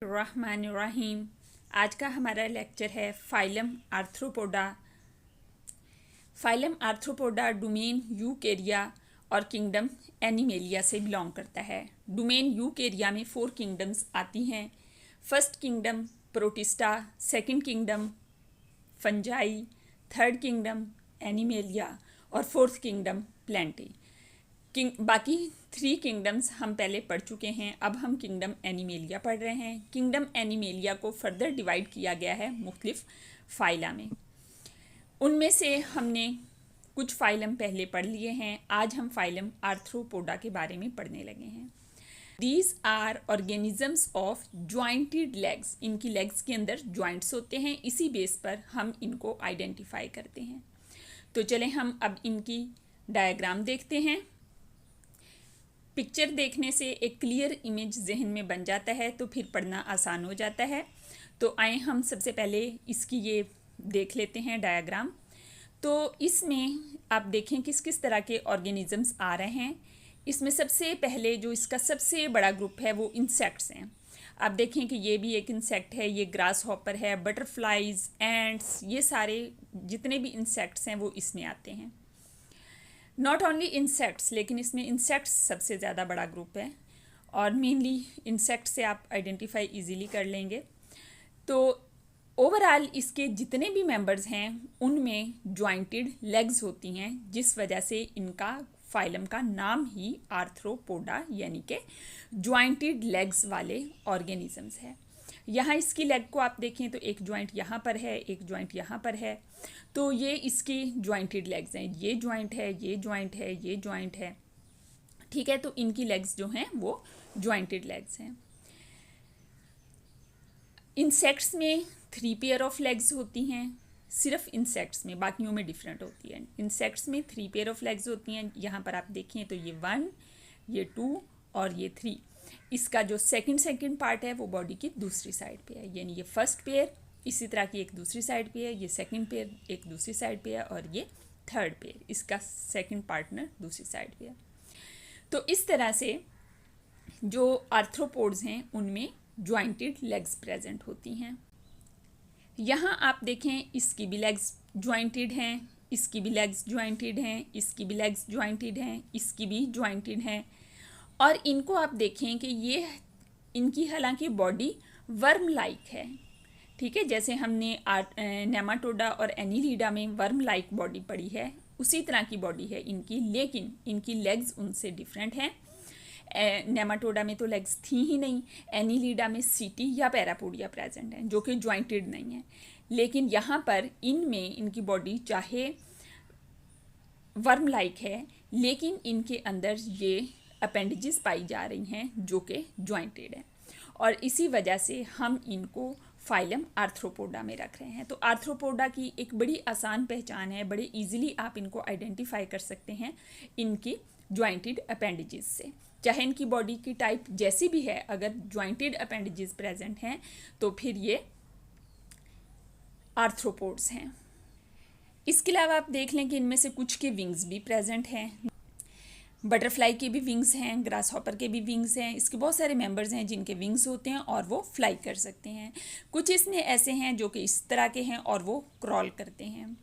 रहमानिर्रहीम। आज का हमारा लेक्चर है phylum arthropoda. Phylum arthropoda domain Eukarya और किंगडम एनिमेलिया से बिलोंग करता है। डोमेन यूकेरिया में 4 किंगडम्स आती हैं। First kingdom protista, second kingdom fungi, third kingdom animalia और फोर्थ किंगडम प्लेंटी। बाकी 3 किंगडम्स हम पहले पढ़ चुके हैं। अब हम किंगडम एनिमेलिया पढ़ रहे हैं। किंगडम एनिमेलिया को फर्दर डिवाइड किया गया है मुख्तलिफ फाइला में। उनमें से हमने कुछ फाइलम पहले पढ़ लिए हैं। आज हम फाइलम आर्थ्रोपोडा के बारे में पढ़ने लगे हैं। These are organisms of jointed legs. इनकी लेग्स के अंदर ज्वाइंट्स होते हैं, इसी बेस पर हम इनको आइडेंटिफाई करते हैं। तो चलें हम अब इनकी डायग्राम देखते हैं। पिक्चर देखने से एक क्लियर इमेज जहन में बन जाता है तो फिर पढ़ना आसान हो जाता है। तो आए हम सबसे पहले इसकी ये देख लेते हैं डायग्राम। तो इसमें आप देखें किस किस तरह के ऑर्गेनिजम्स आ रहे हैं। इसमें सबसे पहले जो इसका सबसे बड़ा ग्रुप है वो इंसेक्ट्स हैं। आप देखें कि ये भी एक इंसेक्ट है, ये ग्रास हॉपर है, बटरफ्लाइज, एंट्स, ये सारे जितने भी इंसेक्ट्स हैं वो इसमें आते हैं। नॉट ओनली इंसेक्ट्स, लेकिन इसमें इंसेक्ट्स सबसे ज़्यादा बड़ा ग्रुप है और मेनली इंसेक्ट से आप आइडेंटिफाई इजीली कर लेंगे। तो ओवरऑल इसके जितने भी मेंबर्स हैं उनमें ज्वाइंटेड लेग्स होती हैं, जिस वजह से इनका फाइलम का नाम ही आर्थ्रोपोडा यानी कि ज्वाइंटेड लेग्स वाले ऑर्गेनिजम्स है। यहाँ इसकी लेग को आप देखें तो एक ज्वाइंट यहाँ पर है, एक ज्वाइंट यहाँ पर है। तो ये इसकी ज्वाइंटेड लेग्स हैं। ये ज्वाइंट है, ये ज्वाइंट है, ये ज्वाइंट है। ठीक है, तो इनकी लेग्स जो हैं वो ज्वाइंटेड लेग्स हैं। इंसेक्ट्स में 3 पेयर ऑफ लेग्स होती हैं, सिर्फ इंसेक्ट्स में, बाकियों में डिफरेंट होती है। इंसेक्ट्स में 3 पेयर ऑफ लेग्स होती हैं। यहाँ पर आप देखें तो ये 1, ये 2 और ये 3। इसका जो सेकंड पार्ट है वो बॉडी की दूसरी साइड पे है, यानी ये फर्स्ट पेयर इसी तरह की एक दूसरी साइड पे है, ये सेकंड पेयर एक दूसरी साइड पे है और ये थर्ड पेयर इसका सेकंड पार्टनर दूसरी साइड पे है। तो इस तरह से जो आर्थ्रोपोड्स हैं उनमें ज्वाइंटेड लेग्स प्रेजेंट होती हैं। यहाँ आप देखें इसकी भी लेग्स ज्वाइंटेड हैं, इसकी भी लेग्स ज्वाइंटेड हैं, इसकी भी लेग्स ज्वाइंटेड हैं, इसकी भी ज्वाइंटेड हैं। और इनको आप देखें कि ये इनकी हालांकि बॉडी वर्म लाइक है। ठीक है, जैसे हमने नेमाटोडा और एनीलिडा में वर्म लाइक बॉडी पढ़ी है, उसी तरह की बॉडी है इनकी, लेकिन इनकी लेग्स उनसे डिफरेंट हैं। नेमाटोडा में तो लेग्स थी ही नहीं, एनीलिडा में सीटी या पैरापोडिया प्रेजेंट है जो कि ज्वाइंटेड नहीं है। लेकिन यहाँ पर इनमें इनकी बॉडी चाहे वर्म लाइक है, लेकिन इनके अंदर ये अपेंडेजेस पाई जा रही हैं जो कि ज्वाइंटेड है, और इसी वजह से हम इनको फाइलम आर्थ्रोपोडा में रख रहे हैं। तो आर्थ्रोपोडा की एक बड़ी आसान पहचान है, बड़े इजीली आप इनको आइडेंटिफाई कर सकते हैं इनकी ज्वाइंटेड अपेंडेजेस से। चाहे इनकी बॉडी की टाइप जैसी भी है, अगर ज्वाइंटेड अपेंडेजेस प्रेजेंट हैं तो फिर ये आर्थ्रोपोड्स हैं। इसके अलावा आप देख लें कि इनमें से कुछ के विंग्स भी प्रेजेंट हैं। बटरफ्लाई के भी विंग्स हैं, ग्रास हॉपर के भी विंग्स हैं। इसके बहुत सारे मेंबर्स हैं जिनके विंग्स होते हैं और वो फ्लाई कर सकते हैं। कुछ इसमें ऐसे हैं जो कि इस तरह के हैं और वो क्रॉल करते हैं।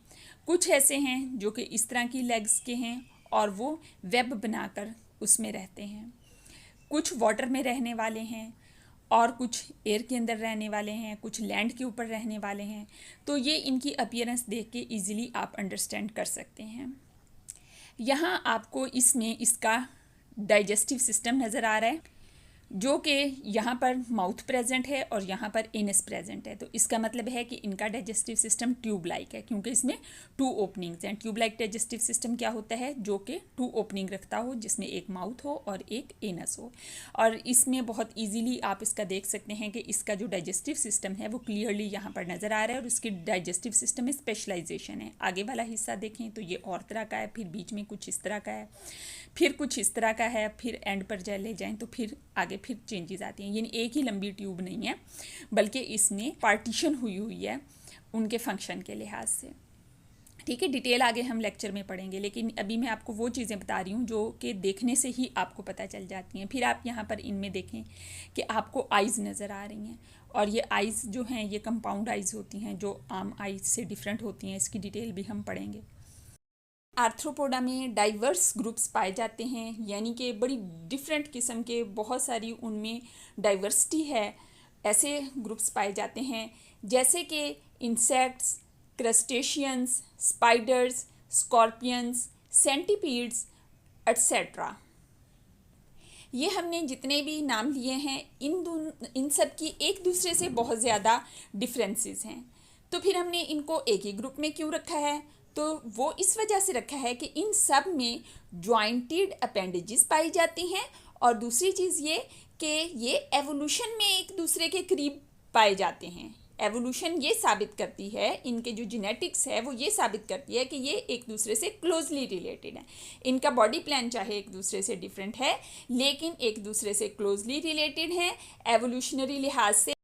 कुछ ऐसे हैं जो कि इस तरह की लेग्स के हैं और वो वेब बनाकर उसमें रहते हैं। कुछ वाटर में रहने वाले हैं और कुछ एयर के अंदर रहने वाले हैं, कुछ लैंड के ऊपर रहने वाले हैं। तो ये इनकी अपीयरेंस देख के ईजिली आप अंडरस्टैंड कर सकते हैं। यहाँ आपको इसमें इसका डाइजेस्टिव सिस्टम नज़र आ रहा है, जो कि यहाँ पर माउथ प्रेजेंट है और यहाँ पर एनस प्रेजेंट है। तो इसका मतलब है कि इनका डाइजेस्टिव सिस्टम ट्यूब लाइक है, क्योंकि इसमें 2 ओपनिंग्स हैं। ट्यूब लाइक डाइजेस्टिव सिस्टम क्या होता है, जो कि 2 ओपनिंग रखता हो, जिसमें एक माउथ हो और एक एनस हो। और इसमें बहुत ईजीली आप इसका देख सकते हैं कि इसका जो डाइजेस्टिव सिस्टम है वो क्लियरली यहाँ पर नज़र आ रहा है और इसकी डाइजेस्टिव सिस्टम में स्पेशलाइजेशन है। आगे वाला हिस्सा देखें तो ये और तरह का है, फिर बीच में कुछ इस तरह का है, फिर कुछ इस तरह का है, फिर एंड पर ले जाएं तो फिर आगे फिर चेंजेस आती हैं। यानी एक ही लंबी ट्यूब नहीं है, बल्कि इसमें पार्टीशन हुई है उनके फंक्शन के लिहाज से। ठीक है, डिटेल आगे हम लेक्चर में पढ़ेंगे, लेकिन अभी मैं आपको वो चीज़ें बता रही हूँ जो कि देखने से ही आपको पता चल जाती हैं। फिर आप यहाँ पर इनमें देखें कि आपको आइज़ नज़र आ रही हैं, और ये आइज़ जो हैं ये कंपाउंड आइज़ होती हैं जो आम आइज़ से डिफरेंट होती हैं। इसकी डिटेल भी हम पढ़ेंगे। आर्थ्रोपोडा में डाइवर्स ग्रुप्स पाए जाते हैं, यानी कि बड़ी डिफरेंट किस्म के बहुत सारी उनमें डाइवर्सिटी है, ऐसे ग्रुप्स पाए जाते हैं जैसे कि insects, crustaceans, spiders, scorpions, centipedes etcetera. ये हमने जितने भी नाम लिए हैं इन सब की एक दूसरे से बहुत ज़्यादा डिफरेंसेस हैं। तो फिर हमने इनको एक ही ग्रुप में क्यों रखा है? तो वो इस वजह से रखा है कि इन सब में जॉइंटेड अपेंडेजेस पाई जाती हैं, और दूसरी चीज़ ये कि ये एवोल्यूशन में एक दूसरे के करीब पाए जाते हैं। एवोल्यूशन ये साबित करती है, इनके जो जेनेटिक्स है वो ये साबित करती है कि ये एक दूसरे से क्लोजली रिलेटेड है। इनका बॉडी प्लान चाहे एक दूसरे से डिफरेंट है, लेकिन एक दूसरे से क्लोजली रिलेटेड है एवोल्यूशनरी लिहाज से।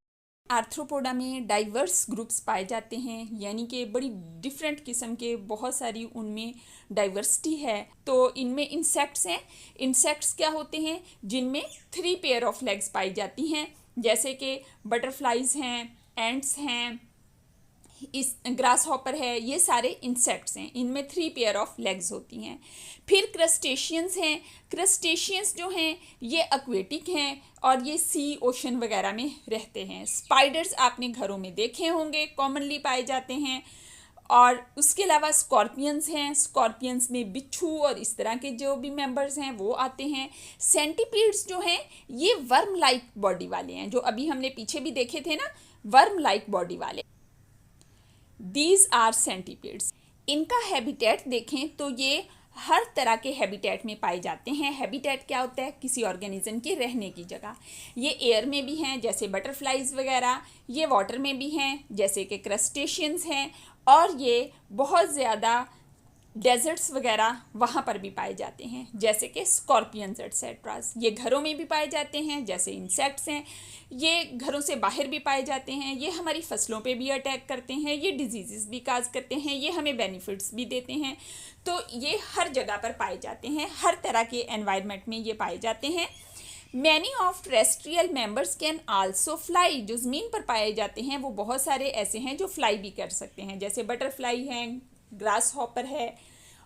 आर्थ्रोपोडा में डाइवर्स ग्रुप्स पाए जाते हैं, यानी कि बड़ी डिफरेंट किस्म के बहुत सारी उनमें डाइवर्सिटी है। तो इनमें इंसेक्ट्स हैं। इंसेक्ट्स क्या होते हैं? जिनमें 3 पेयर ऑफ लेग्स पाई जाती हैं, जैसे कि बटरफ्लाइज हैं, एंट्स हैं, इस ग्रास हॉपर है, ये सारे इंसेक्ट्स हैं। इनमें 3 पेयर ऑफ लेग्स होती हैं। फिर क्रस्टेशियंस हैं। क्रस्टेशियंस जो हैं ये एक्वेटिक हैं और ये सी, ओशन वगैरह में रहते हैं। स्पाइडर्स आपने घरों में देखे होंगे, कॉमनली पाए जाते हैं। और उसके अलावा स्कॉर्पियंस हैं। स्कॉर्पियंस में बिच्छू और इस तरह के जो भी मेंबर्स हैं वो आते हैं। सेंटीपीड्स जो हैं ये वर्म लाइक बॉडी वाले हैं, जो अभी हमने पीछे भी देखे थे ना, वर्म लाइक बॉडी वाले। These are centipedes. इनका हैबिटेट देखें तो ये हर तरह के हैबिटेट में पाए जाते हैं। हैबिटेट क्या होता है? किसी ऑर्गेनिज्म के रहने की जगह। ये एयर में भी हैं जैसे बटरफ्लाइज वगैरह, ये वाटर में भी हैं जैसे कि क्रस्टेशियंस हैं, और ये बहुत ज़्यादा डेजर्ट्स वगैरह वहाँ पर भी पाए जाते हैं जैसे कि स्कॉर्पियंस एट्सेट्रास। ये घरों में भी पाए जाते हैं जैसे इंसेक्ट्स हैं। ये घरों से बाहर भी पाए जाते हैं। ये हमारी फसलों पे भी अटैक करते हैं, ये डिजीज़ भी काज करते हैं, ये हमें बेनिफिट्स भी देते हैं। तो ये हर जगह पर पाए जाते हैं, हर तरह के एनवायरनमेंट में ये पाए जाते हैं। Many of terrestrial members can also fly. जो ज़मीन पर पाए जाते हैं वो बहुत सारे ऐसे हैं जो फ्लाई भी कर सकते हैं, जैसे बटरफ्लाई हैं, ग्रास हॉपर है,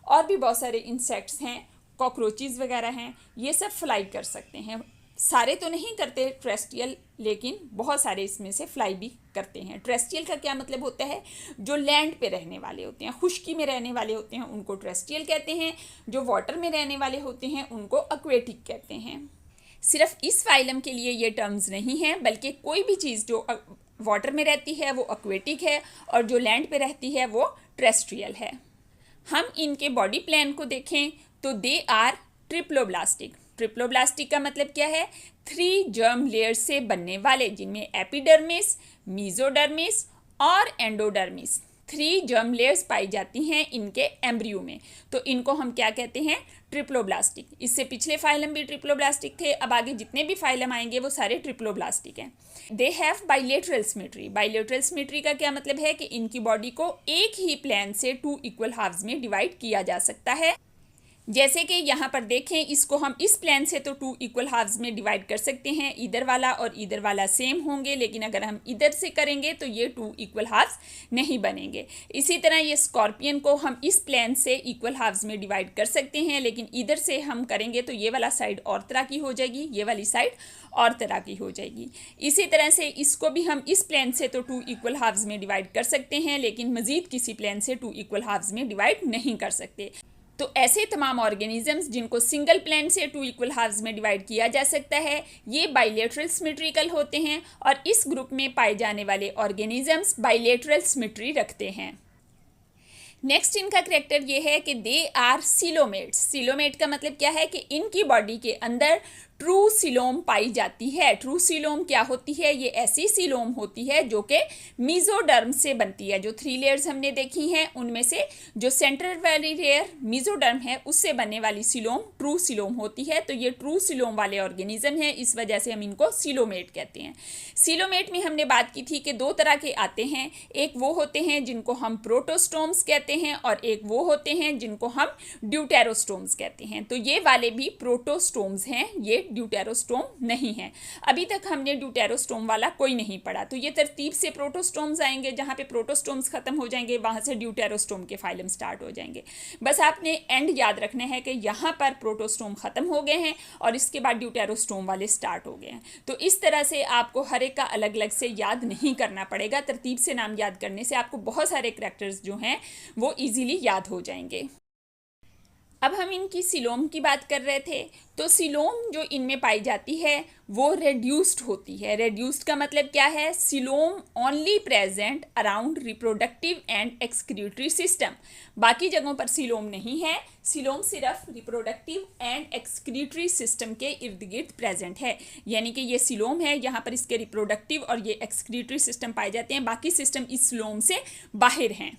और भी बहुत सारे इंसेक्ट्स हैं, कॉकरोचेस वगैरह हैं, ये सब फ्लाई कर सकते हैं। सारे तो नहीं करते टेरेस्ट्रियल, लेकिन बहुत सारे इसमें से फ्लाई भी करते हैं। टेरेस्ट्रियल का क्या मतलब होता है? जो लैंड पे रहने वाले होते हैं, खुश्की में रहने वाले होते हैं, उनको टेरेस्ट्रियल कहते हैं। जो वाटर में रहने वाले होते हैं उनको एक्वेटिक कहते हैं। सिर्फ इस फाइलम के लिए ये टर्म्स नहीं हैं, बल्कि कोई भी चीज़ जो वाटर में रहती है वो एक्वेटिक है, और जो लैंड पे रहती है वो टेरेस्ट्रियल है। हम इनके बॉडी प्लान को देखें तो दे आर ट्रिप्लोब्लास्टिक। ट्रिप्लोब्लास्टिक का मतलब क्या है? 3 जर्म लेयर्स से बनने वाले, जिनमें एपिडर्मिस, मीजोडर्मिस और एंडोडर्मिस 3 जर्म लेयर्स पाई जाती हैं इनके एम्ब्रियो में। तो इनको हम क्या कहते हैं? ट्रिप्लोब्लास्टिक। इससे पिछले फाइलम भी ट्रिप्लोब्लास्टिक थे, अब आगे जितने भी फाइलम आएंगे वो सारे ट्रिप्लोब्लास्टिक हैं। They have bilateral symmetry. Bilateral symmetry का क्या मतलब है? कि इनकी बॉडी को एक ही प्लेन से 2 इक्वल हाफ्स में डिवाइड किया जा सकता है। जैसे कि यहाँ पर देखें, इसको हम इस प्लेन से तो 2 इक्वल हाफ्स में डिवाइड कर सकते हैं, इधर वाला और इधर वाला सेम होंगे, लेकिन अगर हम इधर से करेंगे तो ये 2 इक्वल हाफ्स नहीं बनेंगे। इसी तरह ये स्कॉर्पियन को हम इस प्लेन से इक्वल हाफ्स में डिवाइड कर सकते हैं, लेकिन इधर से हम करेंगे तो ये वाला साइड और तरह की हो जाएगी, ये वाली साइड और तरह की हो जाएगी। इसी तरह से इसको भी हम इस प्लेन से तो 2 इक्वल हाफ्स में डिवाइड कर सकते हैं, लेकिन मज़ीद किसी प्लेन से 2 इक्वल हाफ्स में डिवाइड नहीं कर सकते। तो ऐसे तमाम ऑर्गेनिजम्स जिनको सिंगल प्लेन से 2 इक्वल हाफ्स में डिवाइड किया जा सकता है, ये बाइलेटरल सिमेट्रिकल होते हैं, और इस ग्रुप में पाए जाने वाले ऑर्गेनिजम्स बाइलेटरल सिमेट्री रखते हैं। नेक्स्ट इनका करैक्टर ये है कि दे आर सीलोमेट्स। सीलोमेट का मतलब क्या है? कि इनकी बॉडी के अंदर ट्रू सीलोम पाई जाती है। ट्रू सीलोम क्या होती है? ये ऐसी सीलोम होती है जो कि मीजोडर्म से बनती है। जो 3 लेयर्स हमने देखी हैं उनमें से जो सेंट्रल वाली लेयर मीजोडर्म है उससे बनने वाली सीलोम ट्रू सीलोम होती है। तो ये ट्रू सीलोम वाले ऑर्गेनिज्म है, इस वजह से हम इनको सीलोमेट कहते हैं। सीलोमेट में हमने बात की थी कि 2 तरह के आते हैं, एक वो होते हैं जिनको हम प्रोटोस्टोम्स कहते हैं और एक वो होते हैं जिनको हम ड्यूटेरोस्टोम्स कहते हैं। तो ये वाले भी प्रोटोस्टोम्स हैं, ये ड्यूटेरोस्टोम नहीं है। अभी तक हमने ड्यूटेरोस्टोम वाला कोई नहीं पढ़ा। तो ये तरतीब से प्रोटोस्टोम्स आएंगे, जहाँ पे प्रोटोस्टोम्स खत्म हो जाएंगे वहाँ से ड्यूटेरोस्टोम के फाइलम स्टार्ट हो जाएंगे। बस आपने एंड याद रखना है कि यहाँ पर प्रोटोस्टोम खत्म हो गए हैं और इसके बाद ड्यूटेरोस्टोम वाले स्टार्ट हो गए हैं। तो इस तरह से आपको हर एक का अलग अलग से याद नहीं करना पड़ेगा। तरतीब से नाम याद करने से आपको बहुत सारे करैक्टर्स जो हैं वो इजीली याद हो जाएंगे। अब हम इनकी सीलोम की बात कर रहे थे। तो सीलोम जो इनमें पाई जाती है वो रेड्यूस्ड होती है। रेड्यूस्ड का मतलब क्या है? Coelom only present around reproductive and excretory system. बाकी जगहों पर सीलोम नहीं है, सीलोम सिर्फ रिप्रोडक्टिव एंड एक्सक्रीटरी सिस्टम के इर्द गिर्द प्रेजेंट है। यानी कि ये सीलोम है, यहाँ पर इसके रिप्रोडक्टिव और ये एक्सक्रीटरी सिस्टम पाए जाते हैं, बाकी सिस्टम इस सीलोम से बाहर हैं।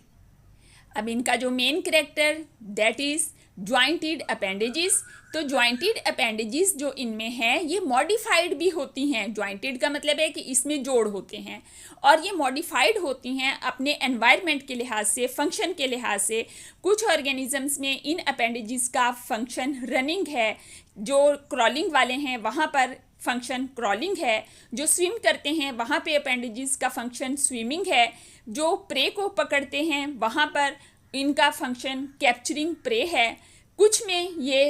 अब इनका जो main character that is jointed appendages. तो ज्वाइंटेड अपेंडेजेस जो इनमें हैं ये मॉडिफाइड भी होती हैं। ज्वाइंटेड का मतलब है कि इसमें जोड़ होते हैं और ये मॉडिफाइड होती हैं अपने एनवायरनमेंट के लिहाज से, फंक्शन के लिहाज से। कुछ ऑर्गेनिजम्स में इन अपेंडेजेस का फंक्शन रनिंग है, जो क्रॉलिंग वाले हैं वहाँ पर फंक्शन क्रॉलिंग है, जो स्विम करते हैं वहाँ पे अपेंडेजेस का फंक्शन स्विमिंग है, जो प्रे को पकड़ते हैं वहाँ पर इनका फंक्शन कैप्चरिंग प्रे है। कुछ में ये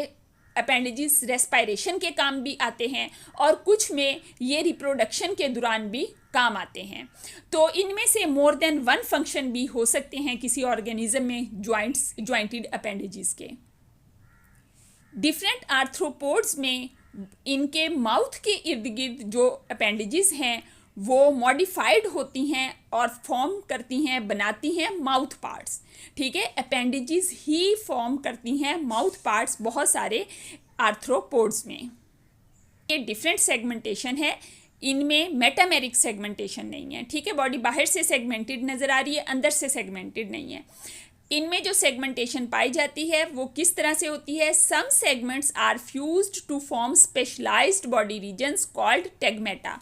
अपेंडेजेस रेस्पायरेशन के काम भी आते हैं और कुछ में ये रिप्रोडक्शन के दौरान भी काम आते हैं। तो इनमें से मोर देन वन फंक्शन भी हो सकते हैं किसी ऑर्गेनिज्म में ज्वाइंटेड अपेंडेजेस के। डिफरेंट आर्थ्रोपोड्स में इनके माउथ के इर्द गिर्द जो अपेंडेजेस हैं वो मॉडिफाइड होती हैं और फॉर्म करती हैं, बनाती हैं माउथ पार्ट्स। ठीक है, अपेंडेजेस ही फॉर्म करती हैं माउथ पार्ट्स बहुत सारे आर्थ्रोपोड्स में। ये डिफरेंट सेगमेंटेशन है, इनमें मेटामेरिक सेगमेंटेशन नहीं है। ठीक है, बॉडी बाहर से सेगमेंटेड नज़र आ रही है, अंदर से सेगमेंटेड नहीं है। इनमें जो सेगमेंटेशन पाई जाती है वो किस तरह से होती है? Some segments are fused to form specialised body regions called tagmata.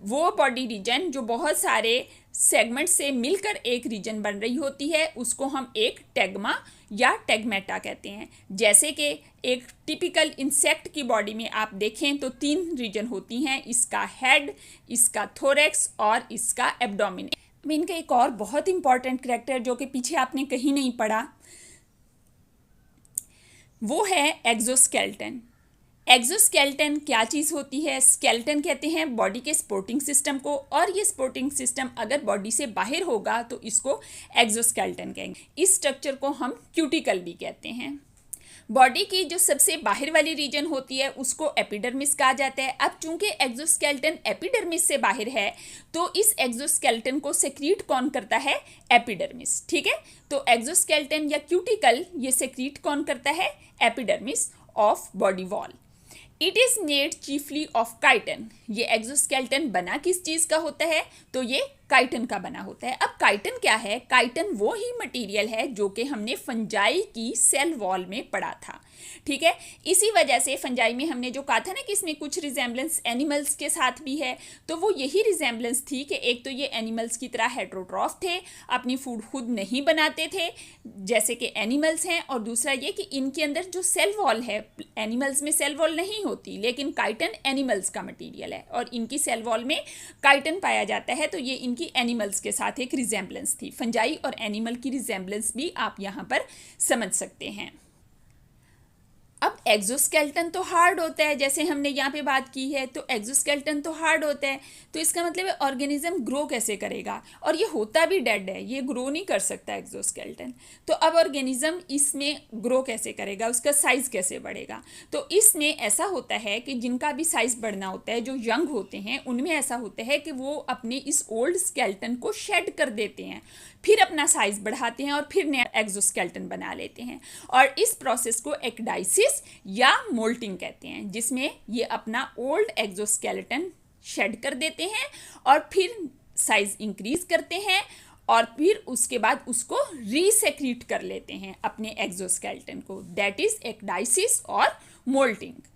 वो बॉडी रीजन जो बहुत सारे सेगमेंट से मिलकर एक रीजन बन रही होती है उसको हम एक टेगमा या टेगमेटा कहते हैं। जैसे कि एक टिपिकल इंसेक्ट की बॉडी में आप देखें तो 3 रीजन होती हैं, इसका हेड, इसका थोरेक्स और इसका एब्डोमिन। इनका एक और बहुत इंपॉर्टेंट कैरेक्टर जो कि पीछे आपने कहीं नहीं पढ़ा वो है एक्सोस्केलेटन। एक्सोस्केलेटन क्या चीज़ होती है? स्केलेटन कहते हैं बॉडी के सपोर्टिंग सिस्टम को, और ये सपोर्टिंग सिस्टम अगर बॉडी से बाहर होगा तो इसको एक्सोस्केलेटन कहेंगे। इस स्ट्रक्चर को हम क्यूटिकल भी कहते हैं। बॉडी की जो सबसे बाहर वाली रीजन होती है उसको एपिडर्मिस कहा जाता है। अब चूंकि एक्सोस्केलेटन एपिडर्मिस से बाहर है तो इस एक्सोस्केलेटन को सेक्रीट कौन करता है? एपिडर्मिस। ठीक है, तो एक्सोस्केलेटन या क्यूटिकल ये सेक्रीट कौन करता है? Epidermis of body wall. It is made chiefly of chiton. ये एक्सोस्केलेटन बना किस चीज़ का होता है? तो ये काइटन का बना होता है। अब काइटन क्या है? काइटन वो ही मटेरियल है जो कि हमने फंजाई की सेल वॉल में पढ़ा था। ठीक है, इसी वजह से फंजाई में हमने जो कहा था ना कि इसमें कुछ रिजेम्बलेंस एनिमल्स के साथ भी है, तो वो यही रिजेम्बलेंस थी कि एक तो ये एनिमल्स की तरह हेट्रोट्रॉफ थे, अपनी फूड खुद नहीं बनाते थे जैसे कि एनिमल्स हैं, और दूसरा ये कि इनके अंदर जो सेल वॉल है, एनिमल्स में सेल वॉल नहीं होती लेकिन काइटन एनिमल्स का मटीरियल है और इनकी सेल वॉल में काइटन पाया जाता है। तो ये इनकी एनिमल्स के साथ एक रिजेम्बलेंस थी। फंजाई और एनिमल की रिजेम्बलेंस भी आप यहाँ पर समझ सकते हैं। अब एक्सोस्केलेटन तो हार्ड होता है, जैसे हमने यहाँ पे बात की है, तो एक्सोस्केलेटन तो हार्ड होता है, तो इसका मतलब है ऑर्गेनिज्म ग्रो कैसे करेगा? और ये होता भी डेड है, ये ग्रो नहीं कर सकता एक्सोस्केलेटन। तो अब ऑर्गेनिज्म इसमें ग्रो कैसे करेगा, उसका साइज़ कैसे बढ़ेगा? तो इसमें ऐसा होता है कि जिनका भी साइज़ बढ़ना होता है, जो यंग होते हैं, उनमें ऐसा होता है कि वो अपने इस ओल्ड स्केलेटन को शेड कर देते हैं, फिर अपना साइज़ बढ़ाते हैं और फिर नया एक्सोस्केलेटन बना लेते हैं। और इस प्रोसेस को एक्डाइसिस या मोल्टिंग कहते हैं, जिसमें ये अपना ओल्ड एक्सोस्केलेटन शेड कर देते हैं और फिर साइज इंक्रीज करते हैं और फिर उसके बाद उसको रीसेक्रीट कर लेते हैं अपने एक्सोस्केलेटन को, दैट इज एक्डाइसिस और moulting.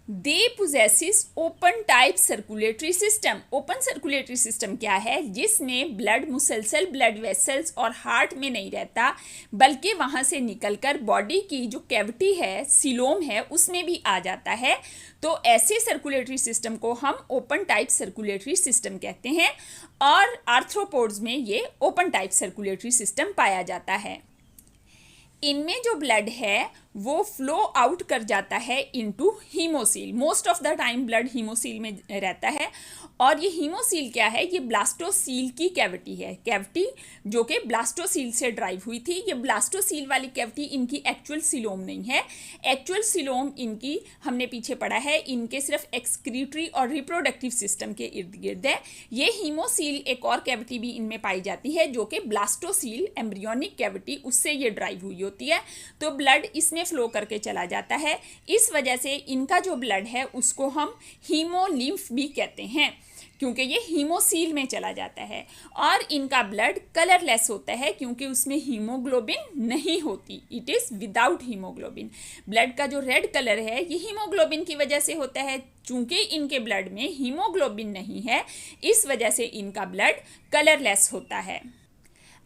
They possesses open type circulatory system. Open circulatory system क्या है? जिसमें ब्लड मुसलसल ब्लड वेसल्स और हार्ट में नहीं रहता, बल्कि वहाँ से निकलकर बॉडी की जो कैविटी है, सीलोम है, उसमें भी आ जाता है। तो ऐसे सर्कुलेटरी सिस्टम को हम ओपन टाइप सर्कुलेटरी सिस्टम कहते हैं और आर्थ्रोपोड्स में ये ओपन टाइप सर्कुलेटरी सिस्टम पाया जाता है। इनमें जो ब्लड है वो फ्लो आउट कर जाता है into haemocoel. Most of the time blood haemocoel में रहता है और ये हीमोसील क्या है? ये ब्लास्टोसील की कैविटी है, कैविटी जो कि ब्लास्टोसील से ड्राइव हुई थी। ये ब्लास्टोसील वाली कैविटी इनकी एक्चुअल सिलोम नहीं है। एक्चुअल सिलोम इनकी हमने पीछे पढ़ा है, इनके सिर्फ एक्सक्रीटरी और रिप्रोडक्टिव सिस्टम के इर्द गिर्द है। ये हीमोसील एक और कैविटी भी इनमें पाई जाती है जो कि ब्लास्टोसील एम्ब्रियोनिक कैविटी, उससे ये ड्राइव हुई होती है। तो ब्लड इसमें फ्लो करके चला जाता है। इस वजह से इनका जो ब्लड है उसको हम हीमोलिम्फ भी कहते हैं, क्योंकि ये हीमोसील में चला जाता है। और इनका ब्लड कलरलेस होता है क्योंकि उसमें हीमोग्लोबिन नहीं होती, it is without haemoglobin. Blood का जो रेड कलर है ये हीमोग्लोबिन की वजह से होता है। चूंकि इनके ब्लड में हीमोग्लोबिन नहीं है, इस वजह से इनका ब्लड कलरलेस होता है।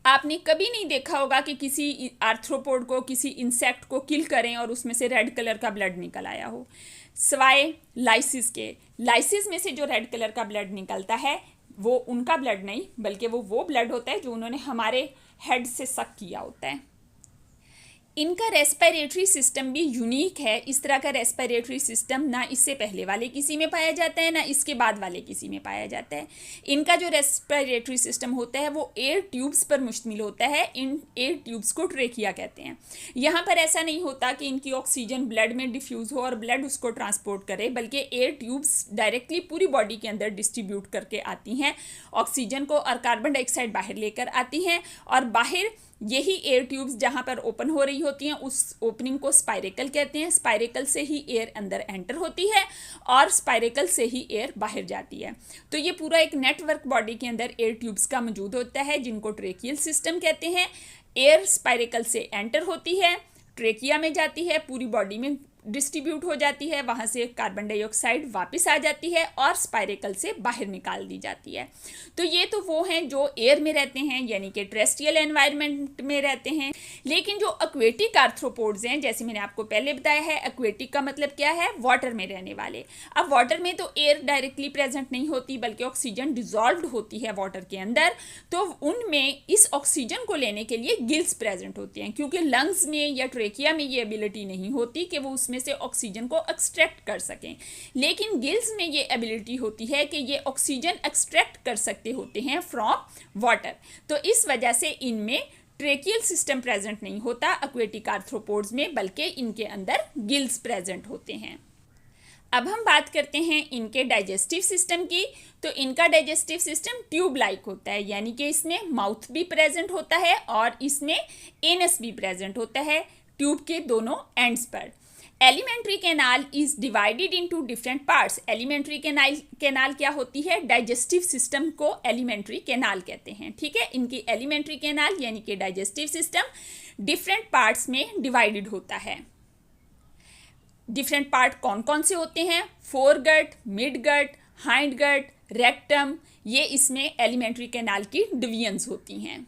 आपने कभी नहीं देखा होगा कि किसी आर्थ्रोपोड को, किसी इंसेक्ट को किल करें और उसमें से रेड कलर का ब्लड निकल आया हो, सिवाय लाइसिस के। लाइसिस में से जो रेड कलर का ब्लड निकलता है वो उनका ब्लड नहीं, बल्कि वो ब्लड होता है जो उन्होंने हमारे हेड से सक किया होता है। इनका रेस्पिरेटरी सिस्टम भी यूनिक है। इस तरह का रेस्पिरेटरी सिस्टम ना इससे पहले वाले किसी में पाया जाता है, ना इसके बाद वाले किसी में पाया जाता है। इनका जो रेस्पिरेटरी सिस्टम होता है वो एयर ट्यूब्स पर मुश्तमिल होता है। इन एयर ट्यूब्स को ट्रेकिया कहते हैं। यहाँ पर ऐसा नहीं होता कि इनकी ऑक्सीजन ब्लड में डिफ्यूज़ हो और ब्लड उसको ट्रांसपोर्ट करे, बल्कि एयर ट्यूब्स डायरेक्टली पूरी बॉडी के अंदर डिस्ट्रीब्यूट करके आती हैं ऑक्सीजन को, और कार्बन डाइऑक्साइड बाहर लेकर आती हैं। और बाहर यही एयर ट्यूब्स जहाँ पर ओपन हो रही होती हैं उस ओपनिंग को स्पाइरेकल कहते हैं। स्पाइरेकल से ही एयर अंदर एंटर होती है और स्पाइरेकल से ही एयर बाहर जाती है। तो ये पूरा एक नेटवर्क बॉडी के अंदर एयर ट्यूब्स का मौजूद होता है, जिनको ट्रेकियल सिस्टम कहते हैं। एयर स्पाइरेकल से एंटर होती है, ट्रेकिया में जाती है, पूरी बॉडी में डिस्ट्रीब्यूट हो जाती है, वहाँ से कार्बन डाइऑक्साइड वापस आ जाती है और स्पाइरेकल से बाहर निकाल दी जाती है। तो ये तो वो हैं जो एयर में रहते हैं, यानी कि टेरेस्ट्रियल एनवायरनमेंट में रहते हैं। लेकिन जो एक्वेटिक आर्थ्रोपोड्स हैं, जैसे मैंने आपको पहले बताया है, एक्वेटिक का मतलब क्या है? वाटर में रहने वाले। अब वाटर में तो एयर डायरेक्टली प्रेजेंट नहीं होती, बल्कि ऑक्सीजन डिजॉल्व होती है वाटर के अंदर। तो उनमें इस ऑक्सीजन को लेने के लिए गिल्स प्रेजेंट होती हैं, क्योंकि लंग्स में या ट्रेकिया में ये एबिलिटी नहीं होती कि वो उसमें से ऑक्सीजन को एक्सट्रैक्ट कर सकें। लेकिन गिल्स में ये एबिलिटी होती है कि ये ऑक्सीजन एक्सट्रैक्ट कर सकते होते हैं फ्रॉम वाटर। तो इस वजह से इनमें ट्रेकियल सिस्टम प्रेजेंट नहीं होता एक्वेटिक आर्थ्रोपोड्स में, बल्कि इनके अंदर गिल्स प्रेजेंट होते हैं। अब हम बात करते हैं इनके डाइजेस्टिव सिस्टम की। तो इनका डाइजेस्टिव सिस्टम ट्यूब लाइक होता है, यानी कि इसमें माउथ भी प्रेजेंट होता है और इसमें एनस भी प्रेजेंट होता है ट्यूब के दोनों एंड्स पर। Alimentary canal is divided into different parts. Alimentary canal क्या होती है? डाइजेस्टिव सिस्टम को एलिमेंट्री कैनाल कहते हैं। ठीक है, इनकी एलिमेंट्री कैनाल यानी कि डाइजेस्टिव सिस्टम डिफरेंट पार्ट्स में डिवाइडेड होता है। डिफरेंट पार्ट कौन कौन से होते हैं? फोरगट, मिडगट, हाइंडगट, रेक्टम, ये इसमें एलिमेंट्री कैनाल की डिवीजन्स होती हैं।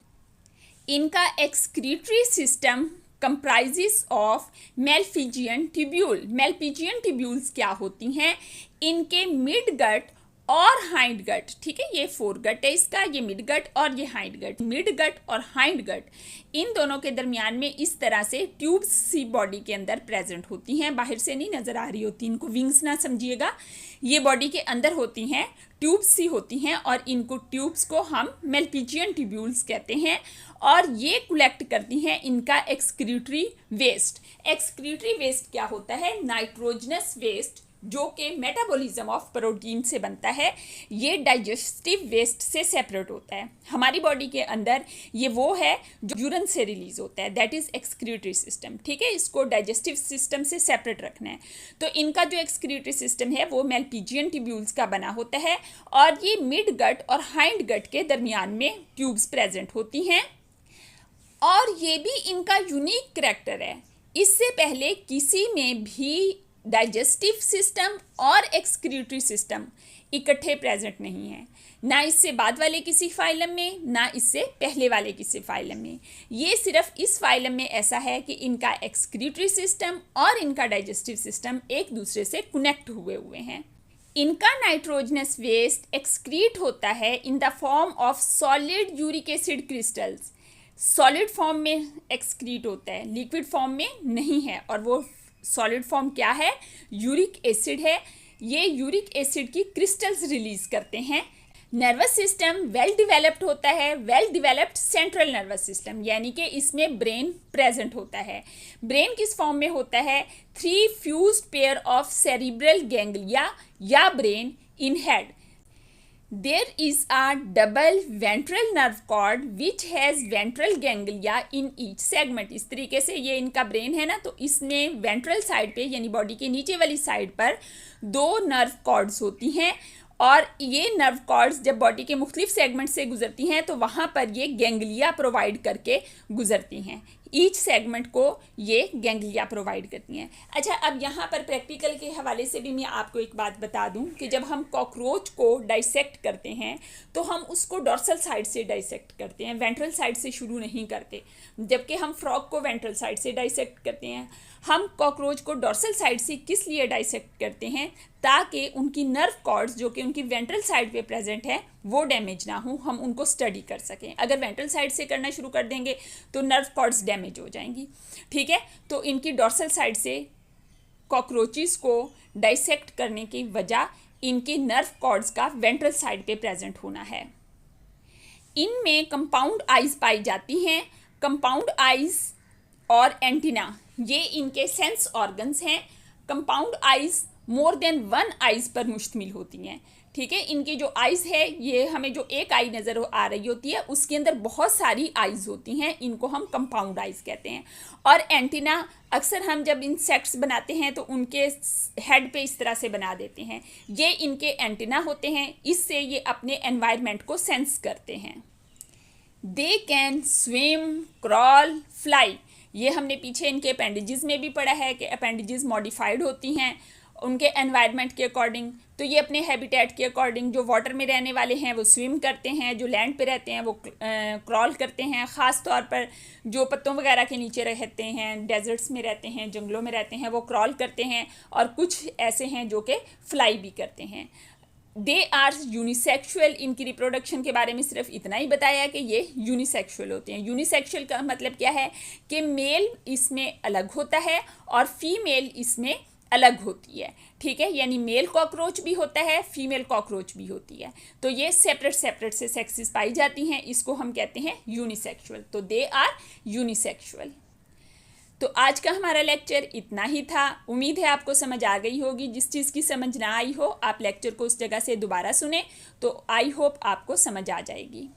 इनका excretory system comprises of Malpighian tubule। Malpighian tubules क्या होती हैं? इनके मिड गट और हाइंड गट, ठीक है, ये फोर गट है इसका, ये मिड गट और ये हाइंड गट। मिड गट और हाइंड गट इन दोनों के दरमियान में इस तरह से ट्यूब्स सी बॉडी के अंदर प्रेजेंट होती हैं, बाहर से नहीं नज़र आ रही होती, इनको विंग्स ना समझिएगा, ये बॉडी के अंदर होती हैं, ट्यूब्स सी होती हैं और इनको ट्यूब्स को हम मेल्पिजियन ट्यूब्यूल्स कहते हैं और ये कलेक्ट करती हैं इनका एक्सक्रीटरी वेस्ट। एक्सक्रीटरी वेस्ट क्या होता है? नाइट्रोजनस वेस्ट जो कि मेटाबॉलिज्म ऑफ प्रोटीन से बनता है, ये डाइजेस्टिव वेस्ट से सेपरेट होता है। हमारी बॉडी के अंदर ये वो है जो यूरिन से रिलीज होता है, दैट इज एक्सक्रीटरी सिस्टम। ठीक है, इसको डाइजेस्टिव सिस्टम से सेपरेट रखना है। तो इनका जो एक्सक्रीटरी सिस्टम है वो मेलपिजियन ट्यूब्यूल्स का बना होता है, और ये मिड गट और हाइंड गट के दरमियान में ट्यूब्स प्रेजेंट होती हैं। और ये भी इनका यूनिक करैक्टर है, इससे पहले किसी में भी डाइजेस्टिव सिस्टम और एक्सक्रीटरी सिस्टम इकट्ठे प्रेजेंट नहीं है, ना इससे बाद वाले किसी फाइलम में, ना इससे पहले वाले किसी फाइलम में। ये सिर्फ इस फाइलम में ऐसा है कि इनका एक्सक्रीटरी सिस्टम और इनका डाइजेस्टिव सिस्टम एक दूसरे से कनेक्ट हुए हैं। इनका नाइट्रोजनस वेस्ट एक्सक्रीट होता है in the form of solid uric acid crystals. Solid form में एक्सक्रीट होता है, लिक्विड फॉर्म में नहीं है। और वो सॉलिड फॉर्म क्या है? यूरिक एसिड है। ये यूरिक एसिड की क्रिस्टल्स रिलीज करते हैं। नर्वस सिस्टम वेल डिवेलप्ड होता है, well developed central nervous system, यानी कि इसमें ब्रेन प्रेजेंट होता है। ब्रेन किस फॉर्म में होता है? 3 fused pair of cerebral ganglia या brain in head. There is a double ventral nerve cord which has ventral ganglia in each segment। इस तरीके से ये इनका ब्रेन है ना, तो इसमें वेंट्रल साइड पे यानी बॉडी के नीचे वाली साइड पर 2 नर्व कॉर्ड्स होती हैं, और ये नर्व कॉर्ड्स जब बॉडी के मुख्तलिफ सेगमेंट से गुजरती हैं तो वहाँ पर ये गैंग्लिया प्रोवाइड करके गुजरती हैं। ईच सेगमेंट को ये गैंग्लिया प्रोवाइड करती हैं। अच्छा, अब यहाँ पर प्रैक्टिकल के हवाले से भी मैं आपको एक बात बता दूँ कि जब हम कॉकरोच को डाइसेक्ट करते हैं तो हम उसको डॉर्सल साइड से डाइसेक्ट करते हैं, वेंट्रल साइड से शुरू नहीं करते। जबकि हम फ्रॉग को वेंट्रल साइड से डाइसेक्ट करते हैं। हम कॉकरोच को डॉर्सल साइड से किस लिए डाइसेक्ट करते हैं? ताकि उनकी नर्व कॉर्ड्स जो कि उनकी वेंट्रल साइड पे प्रेजेंट है वो डैमेज ना हो, हम उनको स्टडी कर सकें। अगर वेंट्रल साइड से करना शुरू कर देंगे तो नर्व कॉर्ड्स डैमेज हो जाएंगी। ठीक है, तो इनकी डॉर्सल साइड से कॉकरोचेस को डाइसेक्ट करने की वजह इनकी नर्व कॉर्ड्स का वेंट्रल साइड पे प्रेजेंट होना है। इनमें कंपाउंड आइज पाई जाती हैं। कंपाउंड आइज और एंटीना ये इनके सेंस ऑर्गन्स हैं। Compound eyes more than 1 eyes पर मुश्तमिल होती हैं। ठीक है, इनकी जो आइज है, ये हमें जो एक आई नज़र आ रही होती है उसके अंदर बहुत सारी आइज होती हैं, इनको हम कंपाउंड आइज कहते हैं। और एंटीना अक्सर हम जब इंसेक्ट्स बनाते हैं तो उनके हेड पे इस तरह से बना देते हैं, ये इनके एंटीना होते हैं, इससे ये अपने एनवायरनमेंट को सेंस करते हैं। They can swim, crawl, fly. ये हमने पीछे इनके अपेंडिजेस में भी पढ़ा है कि अपेंडिजेस मॉडिफाइड होती हैं उनके एनवायरनमेंट के अकॉर्डिंग। तो ये अपने हैबिटेट के अकॉर्डिंग, जो वाटर में रहने वाले हैं वो स्विम करते हैं, जो लैंड पे रहते हैं वो क्रॉल करते हैं। ख़ास तौर पर जो पत्तों वगैरह के नीचे रहते हैं, डेजर्ट्स में रहते हैं, जंगलों में रहते हैं, वो क्रॉल करते हैं। और कुछ ऐसे हैं जो कि फ्लाई भी करते हैं। They are unisexual. इनकी रिप्रोडक्शन के बारे में सिर्फ इतना ही बताया कि ये यूनिसेक्सुअल होते हैं। यूनिसेक्सुअल का मतलब क्या है कि मेल इसमें अलग होता है और फीमेल इसमें अलग होती है। ठीक है, यानी मेल कॉकरोच भी होता है, फीमेल कॉकरोच भी होती है। तो ये सेपरेट से सेक्सेस पाई जाती हैं, इसको हम कहते हैं यूनिसेक्सुअल। तो दे आर यूनिसेक्सुअल। तो आज का हमारा लेक्चर इतना ही था। उम्मीद है आपको समझ आ गई होगी। जिस चीज़ की समझ ना आई हो आप लेक्चर को उस जगह से दोबारा सुने तो आई होप आपको समझ आ जाएगी।